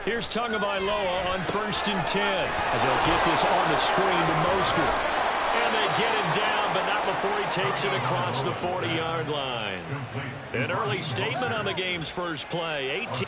Here's Tagovailoa on 1st and 10. And they'll get this on the screen to Mostert. And they get him down, but not before he takes it across the 40-yard line. An early statement on the game's first play. 18.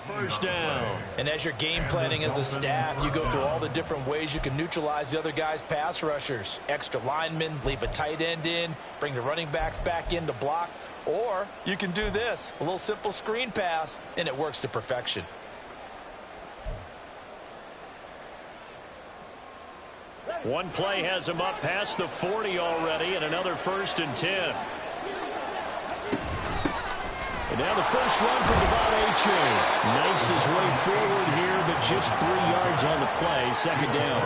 First down. And as you're game planning as a staff, you go through all the different ways you can neutralize the other guy's pass rushers. Extra linemen, leave a tight end in, bring the running backs back in to block. Or you can do this, a little simple screen pass, and it works to perfection. One play has him up past the 40 already, and another 1st and 10. And now the first run from Devon Achane. Knifes his way forward here, but just 3 yards on the play. 2nd down.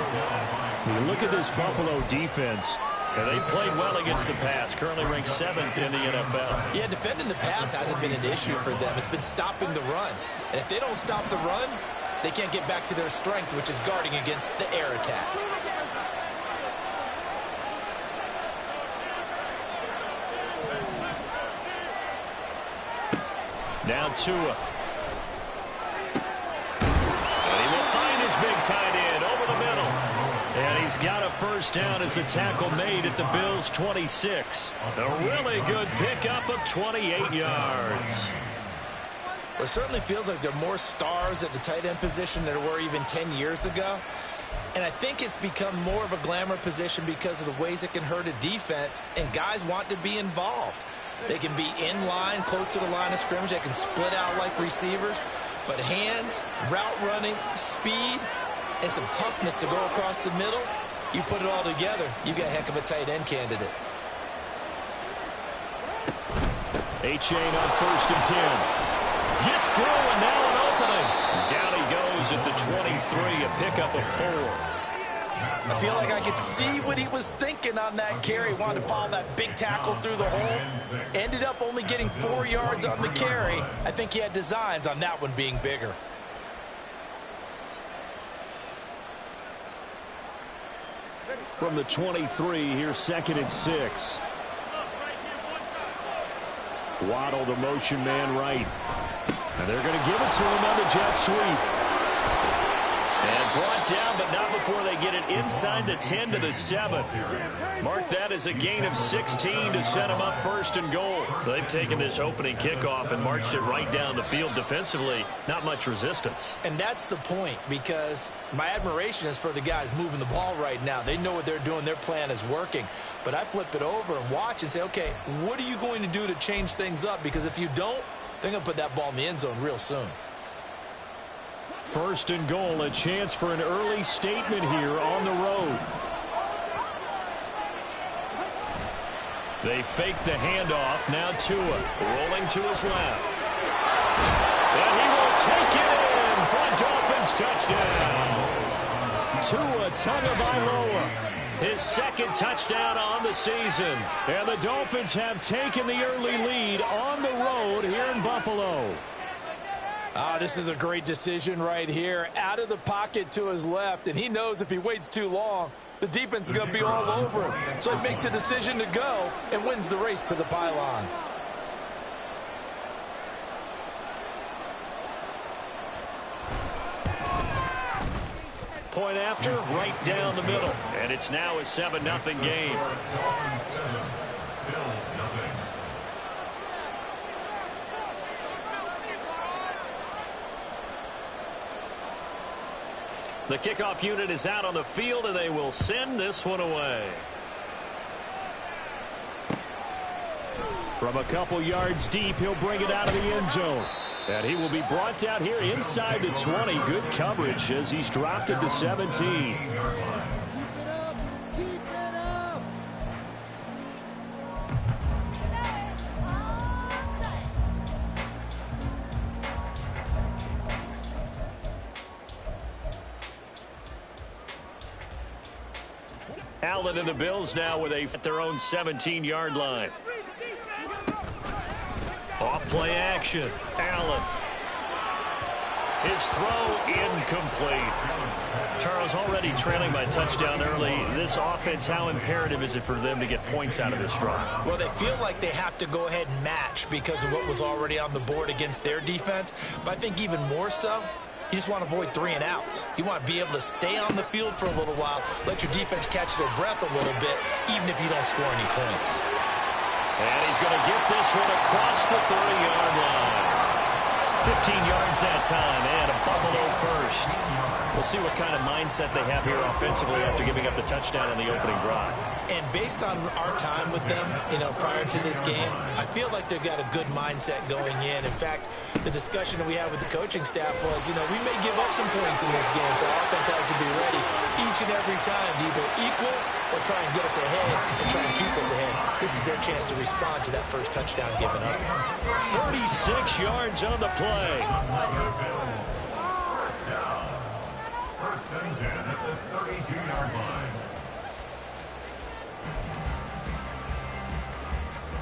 When you look at this Buffalo defense, and they played well against the pass. Currently ranked 7th in the NFL. Yeah, defending the pass hasn't been an issue for them. It's been stopping the run. And if they don't stop the run, they can't get back to their strength, which is guarding against the air attack. Now Tua. And he will find his big tight end over the middle. And he's got a first down as a tackle made at the Bills' 26. A really good pickup of 28 yards. Well, it certainly feels like there are more stars at the tight end position than there were even 10 years ago. And I think it's become more of a glamour position because of the ways it can hurt a defense, and guys want to be involved. They can be in line, close to the line of scrimmage. They can split out like receivers. But hands, route running, speed, and some toughness to go across the middle, you put it all together, you got a heck of a tight end candidate. Achane on 1st and 10. Gets through, and now an opening. Down he goes at the 23, a pickup of 4. I feel like I could see what he was thinking on that carry. Wanted to follow that big tackle through the hole. Ended up only getting 4 yards on the carry. I think he had designs on that one being bigger. From the 23, here's 2nd and 6. Waddle, the motion man right. And they're going to give it to him on the jet sweep. And brought down, but not before they get it inside the 10 to the 7. Mark that as a gain of 16 to set them up 1st and goal. They've taken this opening kickoff and marched it right down the field defensively. Not much resistance. And that's the point, because my admiration is for the guys moving the ball right now. They know what they're doing. Their plan is working. But I flip it over and watch and say, okay, what are you going to do to change things up? Because if you don't, they're going to put that ball in the end zone real soon. 1st and goal, a chance for an early statement here on the road. They fake the handoff. Now Tua rolling to his left. And he will take it in for a Dolphins touchdown. Tua Tagovailoa, his 2nd touchdown on the season. And the Dolphins have taken the early lead on the road here in Buffalo. This is a great decision right here. Out of the pocket to his left, and he knows if he waits too long, the defense is going to be all over him. So he makes a decision to go and wins the race to the pylon. Point after, right down the middle. And it's now a 7-0 game. The kickoff unit is out on the field, and they will send this one away. From a couple yards deep, he'll bring it out of the end zone. And he will be brought down here inside the 20. Good coverage as he's dropped at the 17. Allen and the Bills now with at their own 17-yard line. Off play action. Allen. His throw incomplete. Charles, already trailing by touchdown early. This offense, how imperative is it for them to get points out of this drive? Well, they feel like they have to go ahead and match because of what was already on the board against their defense. But I think even more so, you just want to avoid 3 and outs. You want to be able to stay on the field for a little while, let your defense catch their breath a little bit, even if you don't score any points. And he's going to get this one across the 30-yard line. 15 yards that time, and a Buffalo first. We'll see what kind of mindset they have here offensively after giving up the touchdown on the opening drive. And based on our time with them, prior to this game, I feel like they've got a good mindset going in. In fact, the discussion that we had with the coaching staff was, we may give up some points in this game, so our offense has to be ready each and every time to either equal or try and get us ahead and try and keep us ahead. This is their chance to respond to that first touchdown given up. 36 yards on the play. First and 10 at the 32-yard line.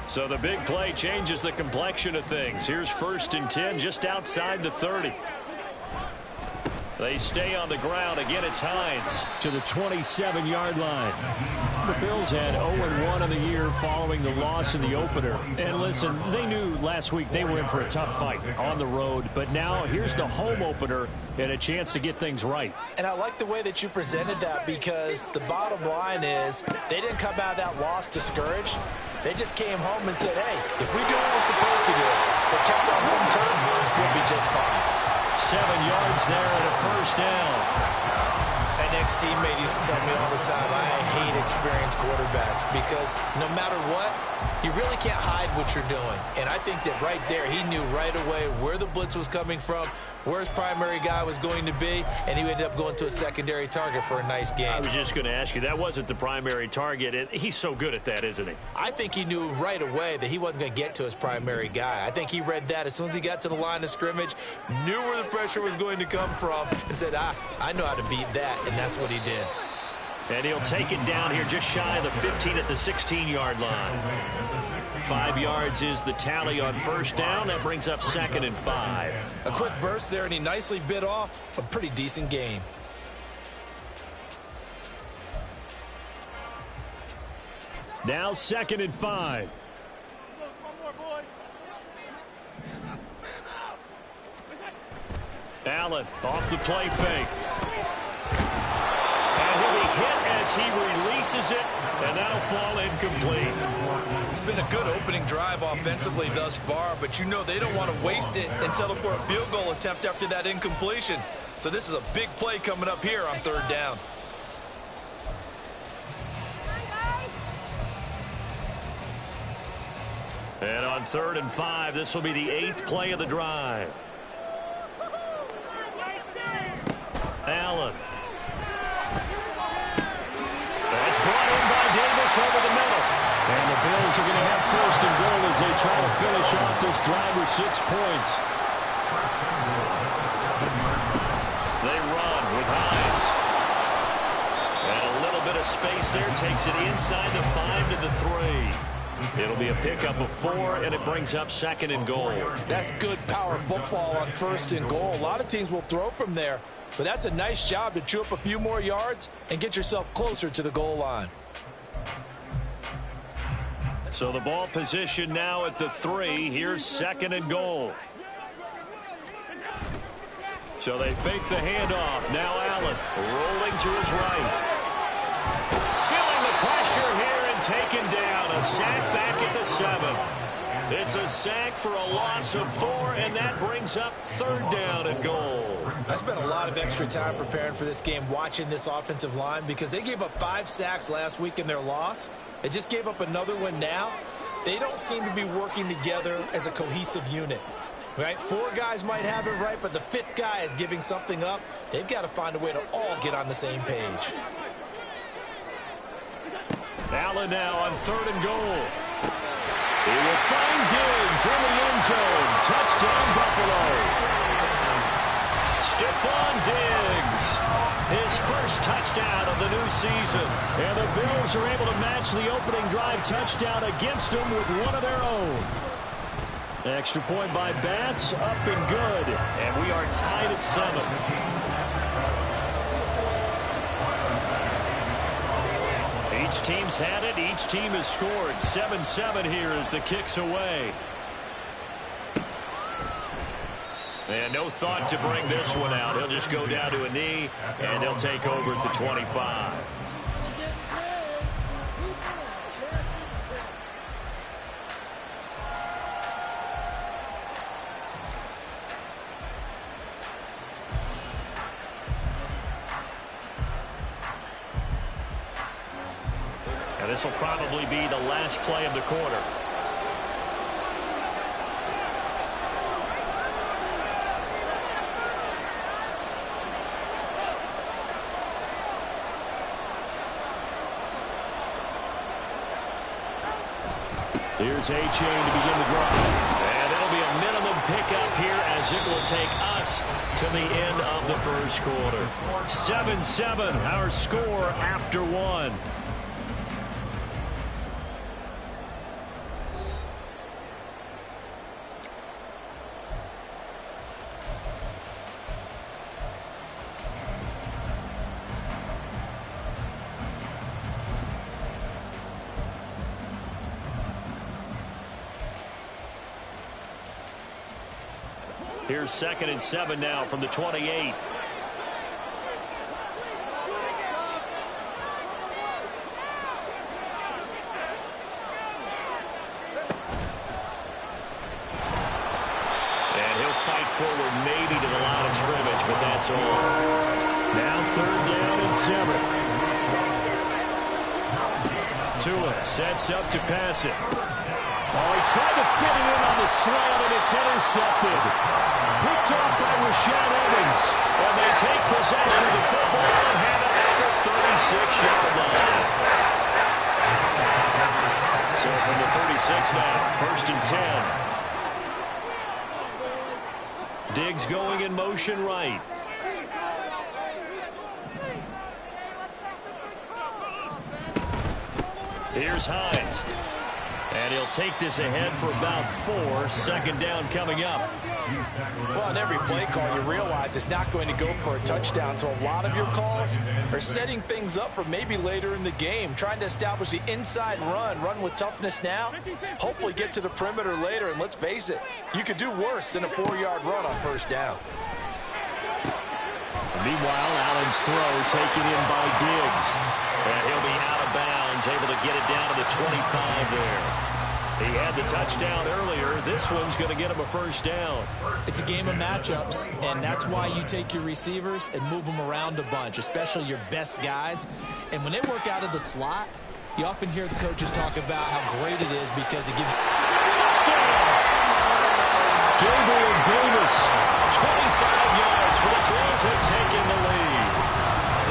So the big play changes the complexion of things. Here's 1st and 10 just outside the 30. They stay on the ground. Again, it's Hines to the 27-yard line. The Bills had 0-1 in the year following the loss in the opener. And listen, they knew last week they were in for a tough fight on the road. But now here's the home opener and a chance to get things right. And I like the way that you presented that because the bottom line is they didn't come out of that loss discouraged. They just came home and said, hey, if we do what we're supposed to do, protect our home turf, we'll be just fine. 7 yards there and a first down. An ex-teammate used to tell me all the time, I hate experienced quarterbacks because no matter what, you really can't hide what you're doing. And I think that right there, he knew right away where the blitz was coming from, where his primary guy was going to be, and he ended up going to a secondary target for a nice game. I was just going to ask you, that wasn't the primary target, and he's so good at that, isn't he? I think he knew right away that he wasn't going to get to his primary guy. I think he read that as soon as he got to the line of scrimmage, knew where the pressure was going to come from, and said, I know how to beat that, and that's what he did. And he'll take it down here just shy of the 15 at the 16-yard line. 5 yards is the tally on first down. That brings up 2nd and 5. A quick burst there, and he nicely bit off a pretty decent gain. Now 2nd and 5. Allen off the play fake. And he'll be hit as he releases it, and that'll fall incomplete. It's been a good opening drive offensively thus far, but they don't want to waste it and settle for a field goal attempt after that incompletion. So this is a big play coming up here on 3rd down. And on 3rd and 5, this will be the 8th play of the drive. Allen. That's brought in by Davis over the middle. And the Bills are going to have 1st and goal as they try to finish off this drive with 6 points. They run with Hines. And a little bit of space there takes it inside the 5 to the 3. It'll be a pickup of 4, and it brings up 2nd and goal. That's good power football on 1st and goal. A lot of teams will throw from there, but that's a nice job to chew up a few more yards and get yourself closer to the goal line. So the ball position now at the 3. Here's 2nd and goal. So they fake the handoff. Now Allen rolling to his right. Feeling the pressure here and taken down. A sack back at the 7. It's a sack for a loss of 4, and that brings up 3rd down and goal. I spent a lot of extra time preparing for this game, watching this offensive line, because they gave up 5 sacks last week in their loss. They just gave up another one now. they don't seem to be working together as a cohesive unit. Right? 4 guys might have it right, but the 5th guy is giving something up. They've got to find a way to all get on the same page. Allen now on 3rd and goal. He will find Diggs in the end zone. Touchdown, Buffalo. Stephon Diggs, his first touchdown of the new season. And the Bills are able to match the opening drive touchdown against them with one of their own. Extra point by Bass, up and good. And we are tied at 7. Each team's had it. Each team has scored. 7-7 here as the kick's away. And no thought to bring this one out. He'll just go down to a knee, and he'll take over at the 25. And this will probably be the last play of the quarter. Here's A-Chain to begin the drive. And it'll be a minimum pickup here as it will take us to the end of the first quarter. 7-7, our score after 1. Here's 2nd and 7 now from the 28. And he'll fight forward maybe to the line of scrimmage, but that's all. Now 3rd down and 7. Tua sets up to pass it. Oh, he tried to fit it in on the slant, and it's intercepted. Picked off by Rashad Evans. And they take possession of the football and have it at the 36-yard line. So from the 36 now, 1st and 10. Diggs going in motion right. Here's Hines. And he'll take this ahead for about 4. 2nd down coming up. Well, on every play call, you realize it's not going to go for a touchdown. So a lot of your calls are setting things up for maybe later in the game, trying to establish the inside run with toughness now, hopefully get to the perimeter later. And let's face it, you could do worse than a 4-yard run on 1st down. Meanwhile, Allen's throw taken in by Diggs. And he'll be out of bounds, able to get it down to the 25 there. He had the touchdown earlier. This one's going to get him a 1st down. It's a game of matchups, and that's why you take your receivers and move them around a bunch, especially your best guys. And when they work out of the slot, you often hear the coaches talk about how great it is because it gives you... Touchdown! Gabriel Davis, 25 yards for the Bills have taken the lead.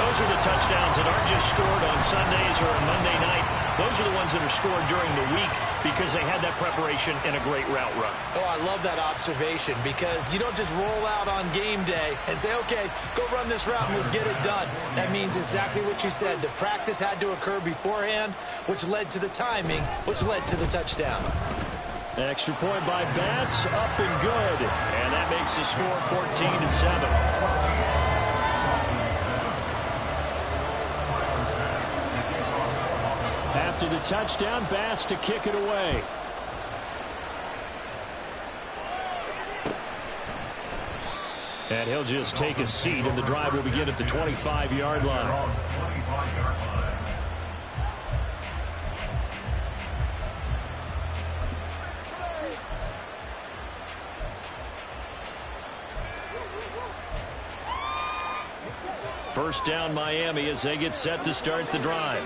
Those are the touchdowns that aren't just scored on Sundays or on Monday night. Those are the ones that are scored during the week because they had that preparation and a great route run. Oh, I love that observation because you don't just roll out on game day and say, okay, go run this route and let's get it done. That means exactly what you said. The practice had to occur beforehand, which led to the timing, which led to the touchdown. Extra point by Bass, up and good. And that makes the score 14-7. After the touchdown, Bass to kick it away. And he'll just take a seat, and the drive will begin at the 25-yard line. First down Miami as they get set to start the drive.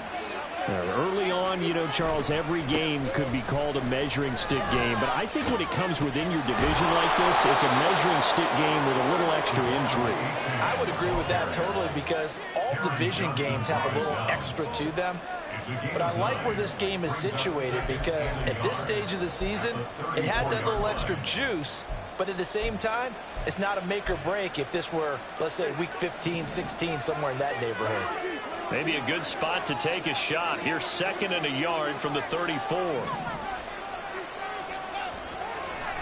Early on, you know, Charles, every game could be called a measuring stick game. But I think when it comes within your division like this, it's a measuring stick game with a little extra intrigue. I would agree with that totally because all division games have a little extra to them. But I like where this game is situated because at this stage of the season, it has that little extra juice. But at the same time, it's not a make or break if this were, let's say, week 15, 16, somewhere in that neighborhood. Maybe a good spot to take a shot. Here's 2nd and a yard from the 34.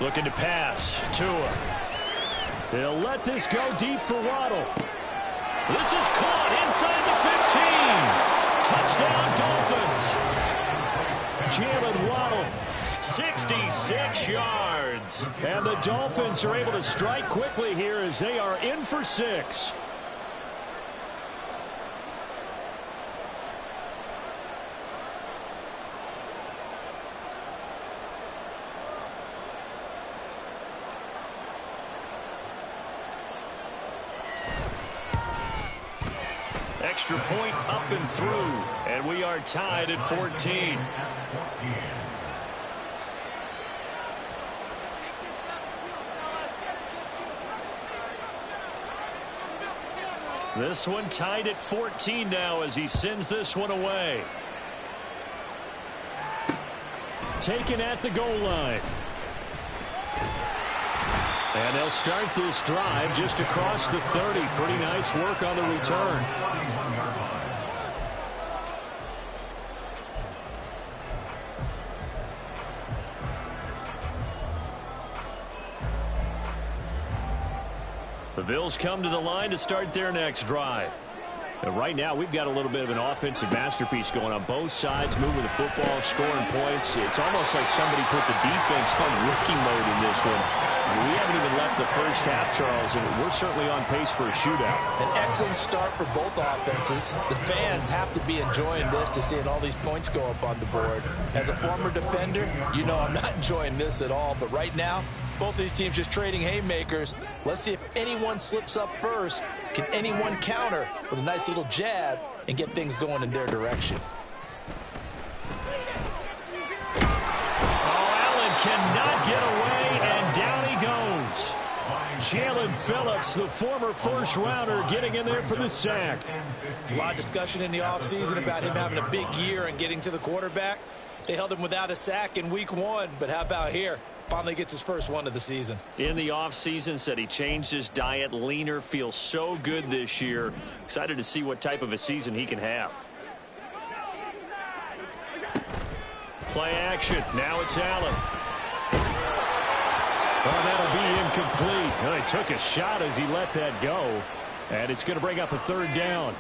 Looking to pass. Tua. They'll let this go deep for Waddle. This is caught inside the 15. Touchdown, Dolphins. Jalen Waddle, 66 yards. And the Dolphins are able to strike quickly here as they are in for 6. Extra point up and through, and we are tied at 14. This one tied at 14 now as he sends this one away. Taken at the goal line. And they'll start this drive just across the 30. Pretty nice work on the return. The Bills come to the line to start their next drive. And right now, we've got a little bit of an offensive masterpiece going on both sides, moving the football, scoring points. It's almost like somebody put the defense on rookie mode in this one. I mean, we haven't even left the first half, Charles, and we're certainly on pace for a shootout. An excellent start for both offenses. The fans have to be enjoying this to seeing all these points go up on the board. As a former defender, you know I'm not enjoying this at all. But right now, both these teams just trading haymakers. Let's see if anyone slips up first. Can anyone counter with a nice little jab and get things going in their direction? Oh, Allen cannot get away, and down he goes. Jalen Phillips, the former first-rounder, getting in there for the sack. There's a lot of discussion in the offseason about him having a big year and getting to the quarterback. They held him without a sack in week 1, but how about here? Finally gets his first one of the season. In the offseason, said he changed his diet, leaner, feels so good this year. Excited to see what type of a season he can have. Play action. Now it's Allen. Well, that'll be incomplete. Well, he took a shot as he let that go. And it's going to bring up a 3rd down.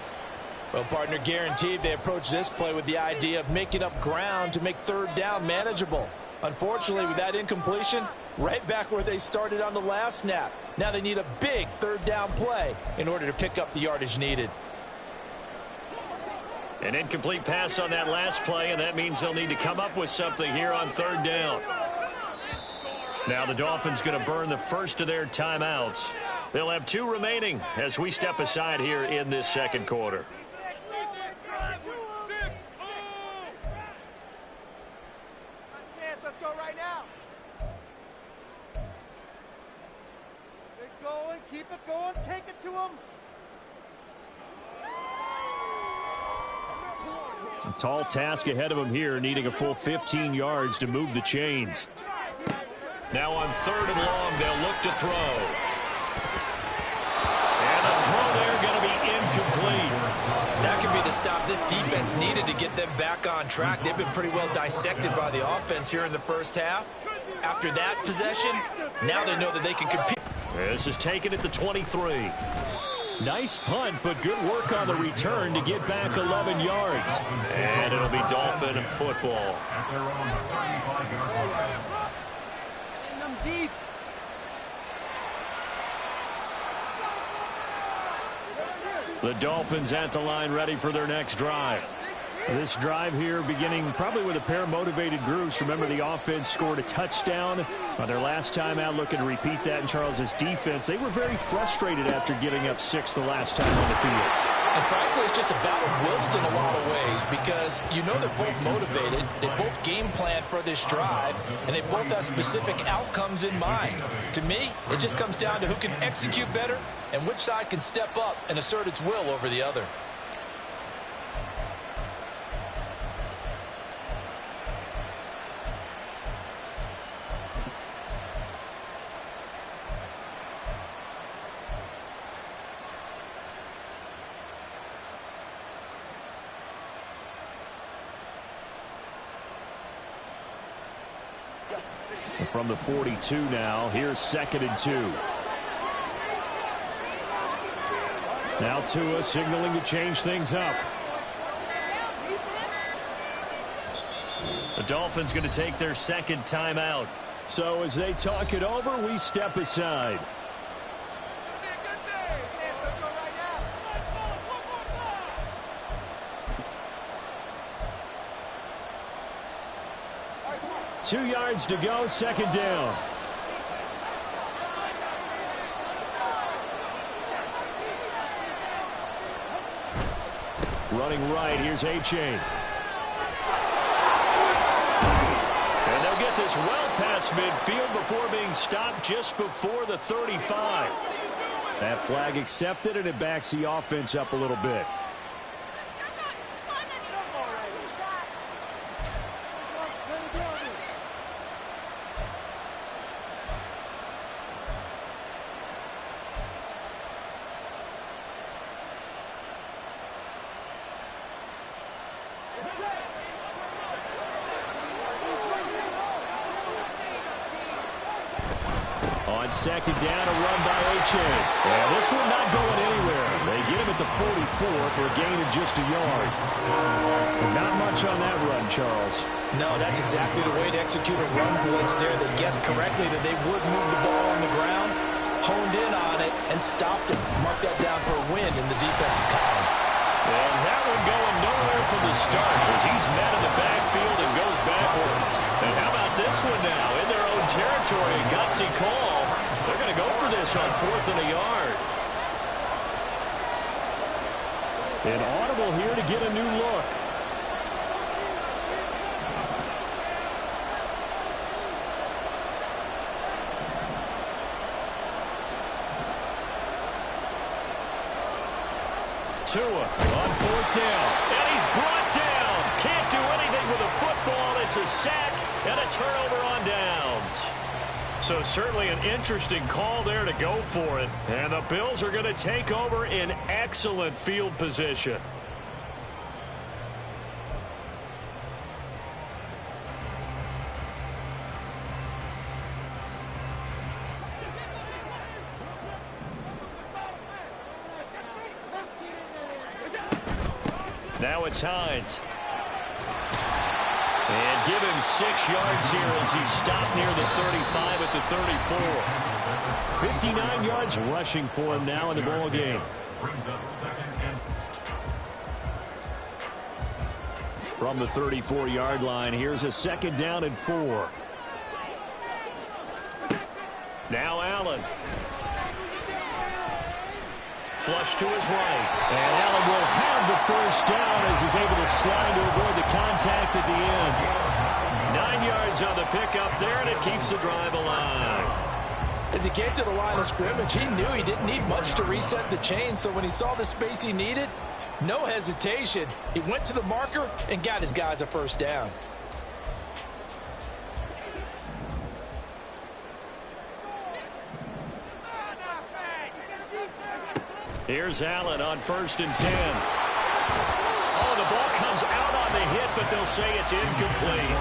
Well, partner, guaranteed they approach this play with the idea of making up ground to make 3rd down manageable. Unfortunately, with that incompletion, right back where they started on the last snap. Now they need a big 3rd down play in order to pick up the yardage needed. An incomplete pass on that last play, and that means they'll need to come up with something here on 3rd down. Now the Dolphins going to burn the first of their timeouts. They'll have 2 remaining as we step aside here in this 2nd quarter. Let's go right now. Keep going, keep it going, take it to him. A tall task ahead of him here, needing a full 15 yards to move the chains. Now on 3rd and long, they'll look to throw. And the throw there going to be incomplete. That could be the stop this defense needed to get them back on track. They've been pretty well dissected by the offense here in the first half. After that possession, now they know that they can compete. This is taken at the 23. Nice punt, but good work on the return to get back 11 yards. And it'll be Dolphin football. Deep. The Dolphins at the line, ready for their next drive. This drive here beginning probably with a pair of motivated groups. Remember, the offense scored a touchdown on their last time out, looking to repeat that in Charles's defense. They were very frustrated after getting up 6 the last time on the field. And frankly, it's just a battle of wills in a lot of ways because you know they're both motivated, they both game plan for this drive, and they both have specific outcomes in mind. To me, it just comes down to who can execute better and which side can step up and assert its will over the other. From the 42 now, here's 2nd and 2. Now Tua signaling to change things up. The Dolphins going to take their 2nd timeout. So as they talk it over, we step aside. Two yards to go, 2nd down. Running right, here's A-Chain. And they'll get this well past midfield before being stopped just before the 35. That flag accepted, and it backs the offense up a little bit. On 2nd down, a run by A-Chain. And this one not going anywhere. They get him at the 44 for a gain of just a yard. But not much on that run, Charles. No, that's exactly the way to execute a run blitz there. They guessed correctly that they would move the ball on the ground, honed in on it, and stopped him. Mark that down for a win in the defense's column. And that one going nowhere from the start as he's met in the backfield and goes backwards. And how about this one now? In their own territory, a gutsy call. They're going to go for this on 4th and a yard. An audible here to get a new look. Tua on 4th down, and he's brought down. Can't do anything with a football. It's a sack and a turnover on downs. So certainly an interesting call there to go for it. And the Bills are going to take over in excellent field position. Now it's Hines. And give him 6 yards here as he's stopped near the 35 at the 34. 59 yards rushing for him now in the ball game. From the 34-yard line, here's a 2nd down and 4. Now Allen. Flush to his right. And Allen will have the 1st down as he's able to slide to avoid the contact at the end. 9 yards on the pickup there, and it keeps the drive alive. As he came to the line of scrimmage, he knew he didn't need much to reset the chain, so when he saw the space he needed, no hesitation. He went to the marker and got his guys a 1st down. Here's Allen on 1st and 10. Oh, the ball comes out on the hit, but they'll say it's incomplete.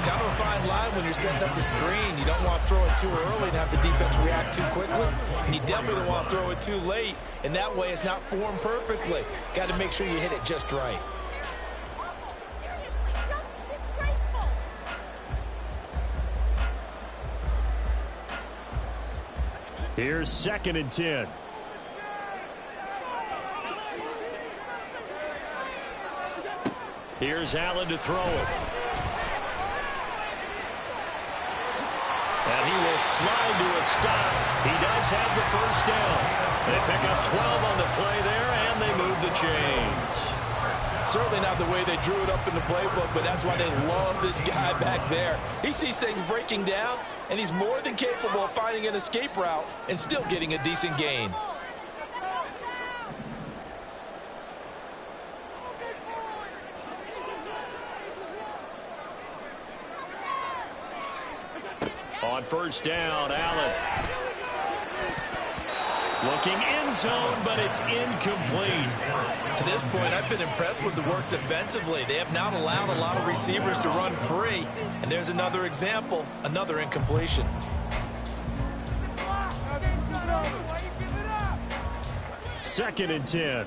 Kind of a fine line when you're setting up the screen. You don't want to throw it too early and have the defense react too quickly. And you definitely don't want to throw it too late, and that way it's not formed perfectly. Got to make sure you hit it just right. Here's 2nd and 10. Here's Allen to throw it. And he will slide to a stop. He does have the 1st down. They pick up 12 on the play there, and they move the chains. Certainly not the way they drew it up in the playbook, but that's why they love this guy back there. He sees things breaking down, and he's more than capable of finding an escape route and still getting a decent gain. On first down, Allen. Looking end zone, but it's incomplete. To this point, I've been impressed with the work defensively. They have not allowed a lot of receivers to run free. And there's another example, another incompletion. Second and 10.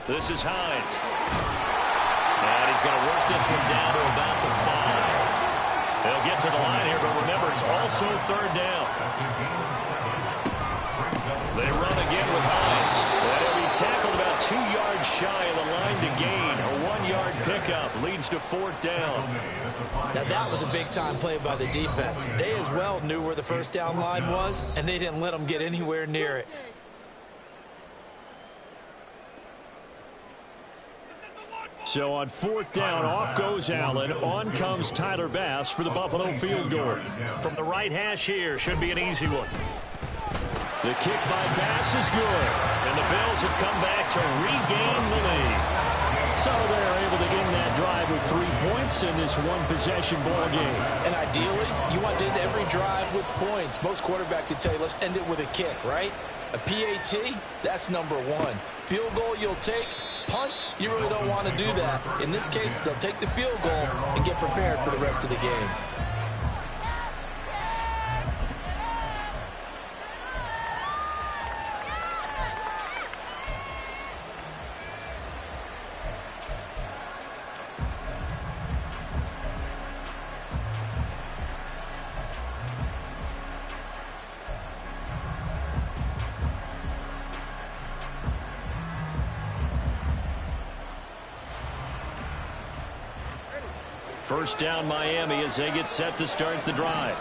This is Hines. And he's going to work this one down to about the 5. They'll get to the line here, but remember, it's also third down. They run again with Hines. And he'll be tackled about 2 yards shy of the line to gain. A 1-yard pickup leads to fourth down. Now, that was a big-time play by the defense. They as well knew where the first down line was, and they didn't let them get anywhere near it. So on fourth down, off goes Allen. On comes Tyler Bass for the Buffalo field goal. From the right hash here, should be an easy one. The kick by Bass is good. And the Bills have come back to regain the lead. So they're able to end that drive with 3 points in this one-possession ball game. And ideally, you want to end every drive with points. Most quarterbacks would tell you, let's end it with a kick, right? A PAT, that's number 1. Field goal you'll take. Punts, you really don't want to do that. In this case, they'll take the field goal and get prepared for the rest of the game. First down Miami as they get set to start the drive.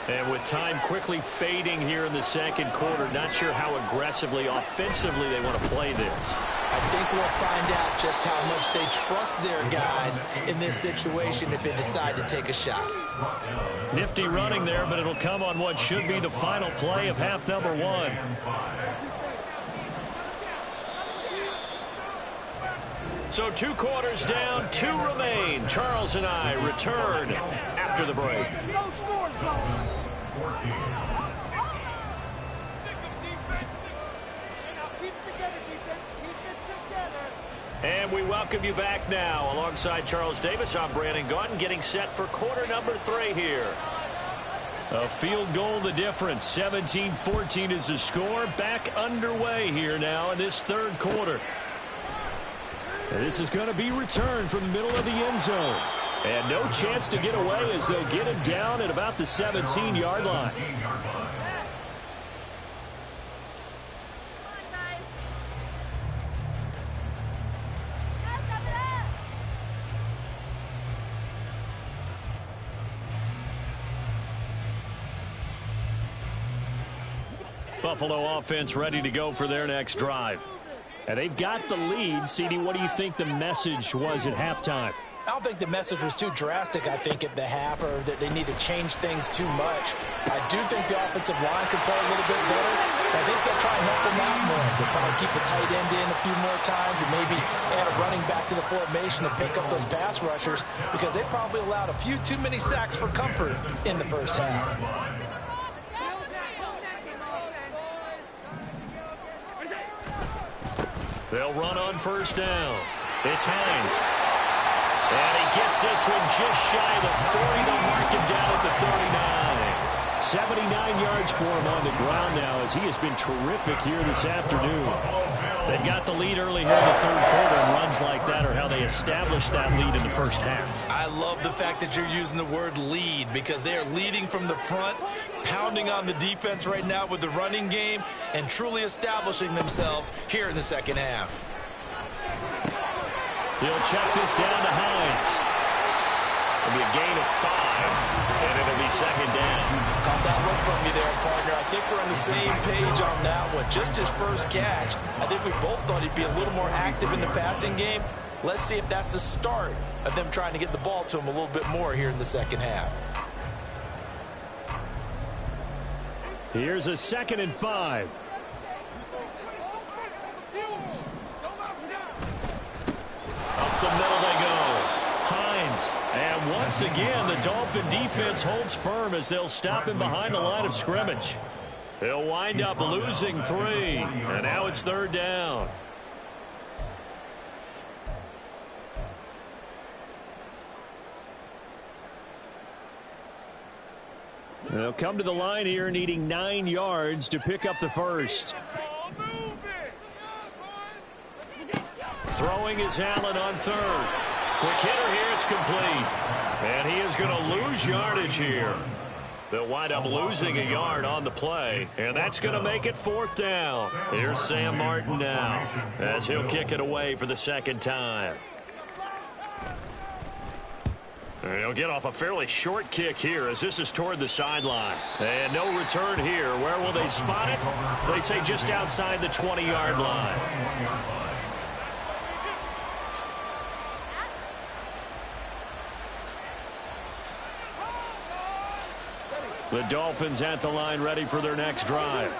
And with time quickly fading here in the second quarter, not sure how aggressively, offensively they want to play this. I think we'll find out just how much they trust their guys in this situation if they decide to take a shot. Nifty running there, but it'll come on what should be the final play of half number 1. So 2 quarters down, 2 remain. Charles and I return after the break. No score zones. And we welcome you back now. Alongside Charles Davis, I'm Brandon Gaudin, getting set for quarter number 3 here. A field goal the difference. 17-14 is the score. Back underway here now in this third quarter. This is going to be returned from the middle of the end zone. And no chance to get away as they'll get him down at about the 17-yard line. Buffalo offense ready to go for their next drive. And they've got the lead. CD, what do you think the message was at halftime? I don't think the message was too drastic, I think, at the half, or that they need to change things too much. I do think the offensive line could play a little bit better. I think they'll try and help them out more. They'll probably keep the tight end in a few more times and maybe add a running back to the formation to pick up those pass rushers, because they probably allowed a few too many sacks for comfort in the first half. They'll run on first down. It's Hines. And he gets this one just shy of the 40. They'll mark him down at the 39. 79 yards for him on the ground now as he has been terrific here this afternoon. They've got the lead early here in the third quarter, and runs like that are how they established that lead in the first half. I love the fact that you're using the word lead because they are leading from the front, pounding on the defense right now with the running game, and truly establishing themselves here in the second half. He'll check this down to Hines. It'll be a gain of 5, and it'll be second down. Caught that look from you there, partner. I think we're on the same page on that one. Just his first catch. I think we both thought he'd be a little more active in the passing game. Let's see if that's the start of them trying to get the ball to him a little bit more here in the second half. Here's a 2nd and 5. Up the middle they go. Hines. And once again, the Dolphin defense holds firm as they'll stop him behind the line of scrimmage. He'll wind up losing 3. And now it's 3rd down. They'll come to the line here needing 9 yards to pick up the first. Throwing is Allen on 3rd. Quick hitter here, it's complete. And he is going to lose yardage here. They'll wind up losing a yard on the play, and that's going to make it 4th down. Here's Sam Martin now as he'll kick it away for the 2nd time. And he'll get off a fairly short kick here as this is toward the sideline. And no return here. Where will they spot it? They say just outside the 20-yard line. The Dolphins at the line ready for their next drive.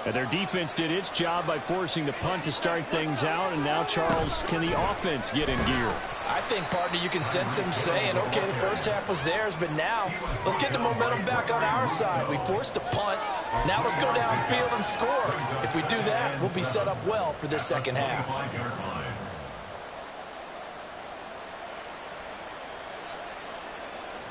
And their defense did its job by forcing the punt to start things out. And now, Charles, can the offense get in gear? I think, partner, you can sense him saying, okay, the first half was theirs, but now let's get the momentum back on our side. We forced a punt. Now let's go downfield and score. If we do that, we'll be set up well for this second half.